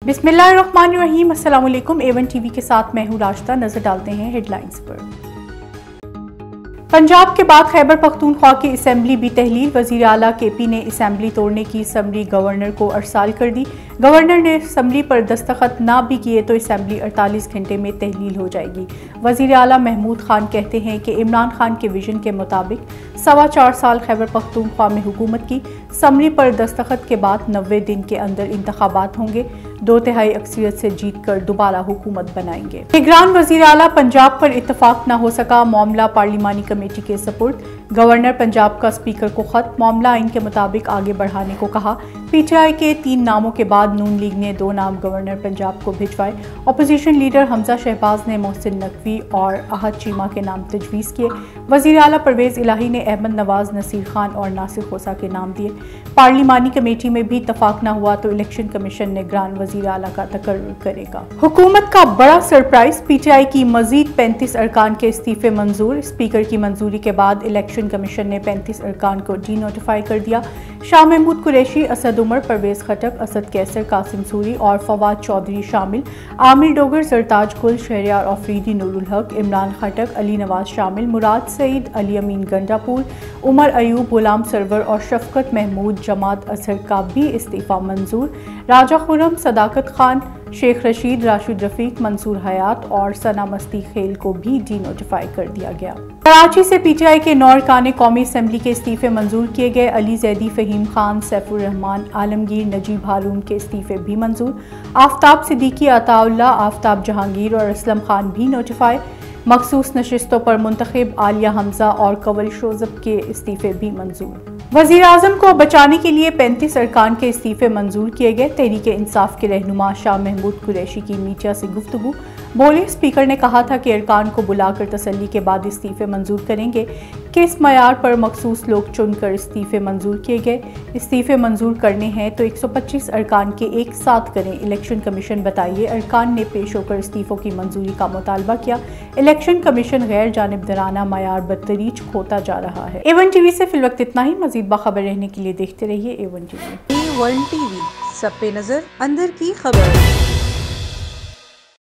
बिस्मिल्लाहिर्रहमानिर्रहीम। अस्सलाम वालेकुम। A1 टीवी के साथ मैं हूँ राशिदा। नजर डालते हैं हेडलाइंस पर। पंजाब के बाद खैबर पख्तूनख्वा की असेंबली भी तहलील। वजीर आला KP ने असेंबली तोड़ने की समरी गवर्नर को अरसाल कर दी। गवर्नर ने असम्बली पर दस्तखत ना भी किए तो असेंबली 48 घंटे में तहलील हो जाएगी। वजीर आला महमूद खान कहते हैं कि इमरान खान के विजन के मुताबिक 4.25 साल खैबर पख्तूनख्वा में हुकूमत की। समरी पर दस्तखत के बाद 90 दिन के अंदर इंतखाबात होंगे। 2/3 अक्सरियत से जीत कर दोबारा हुकूमत बनाएंगे। निगरान वजीर आला पंजाब पर इत्तफाक न हो सका। मामला पार्लिमानी कमेटी के सपुर्द। गवर्नर पंजाब का स्पीकर को खत। मामला इनके मुताबिक आगे बढ़ाने को कहा। PTI के 3 नामों के बाद नून लीग ने 2 नाम गवर्नर पंजाब को भिजवाए। अपोजिशन लीडर हमजा शहबाज ने मोहसिन नकवी और अहद चीमा के नाम तजवीज़ किए। वज़ीर आला परवेज़ इलाही ने अहमद नवाज, नसीर खान और नासिर खोसा के नाम दिए। पार्लिमानी कमेटी में भी इत्तफाक न हुआ तो इलेक्शन कमीशन निगरान वज़ीर आला का तकर्रुर करेगा। हुकूमत का बड़ा सरप्राइज। PTI की मजीद 35 अरकान के इस्तीफे मंजूर। स्पीकर की मंजूरी के बाद इलेक्शन कमीशन ने 35 अरकान को डी नोटिफाई कर दिया। शाह महमूद कुरैशी, असद उमर, परवेज़ खटक, असद कैसर, कासिम सूरी और फवाद चौधरी शामिल। आमिर डोगर, सरताज गुल, शहरियार अफरीदी, नूरुल हक, इमरान खटक, अली नवाज शामिल। मुराद सईद, अली अमीन गंडापुर, उमर अयूब, गुलाम सरवर और शफकत महमूद जमात अजहर का भी इस्तीफा मंजूर। राजा खुर्रम, सदाकत खान, शेख रशीद, राशिद रफीक, मंसूर हयात और सना मस्ती खेल को भी डी नोटिफाई कर दिया गया। कराची से PTI के 9 अरकान कौमी असम्बली के इस्तीफे मंजूर किए गए। अली जैदी, फ़हीम खान, सैफुर रहमान, आलमगीर, नजीब हारून के इस्तीफे भी मंजूर। आफ्ताब सिद्दीकी, अताउल्ला, आफ्ताब जहांगीर और असलम खान भी नोटिफाई। मखसूस नशिस्तों पर मुंतखब आलिया हमजा और कंवल शोजब के इस्तीफे भी मंजूर। वज़ीर आज़म को बचाने के लिए 35 अरकान के इस्तीफे मंजूर किए गए। तहरीक इंसाफ के रहनुमा शाह महमूद कुरैशी की मीडिया से गुफ्तगू। बोले, स्पीकर ने कहा था कि अरकान को बुलाकर तसल्ली के बाद इस्तीफे मंजूर करेंगे। किस मयार पर मखसूस लोग चुनकर इस्तीफे मंजूर किए गए। इस्तीफे मंजूर करने हैं तो 125 अरकान के एक साथ करें। इलेक्शन कमीशन बताइए। अरकान ने पेश होकर इस्तीफों की मंजूरी का मुतालबा किया। इलेक्शन कमीशन गैर जानिबदाराना मयार बदतरीज खोता जा रहा है। A1 टीवी से फिलवक्त इतना ही। मजीद बाखबर रहने के लिए देखते रहिए A1 टीवी। A1 टीवी, सब पे नजर, अंदर की खबर।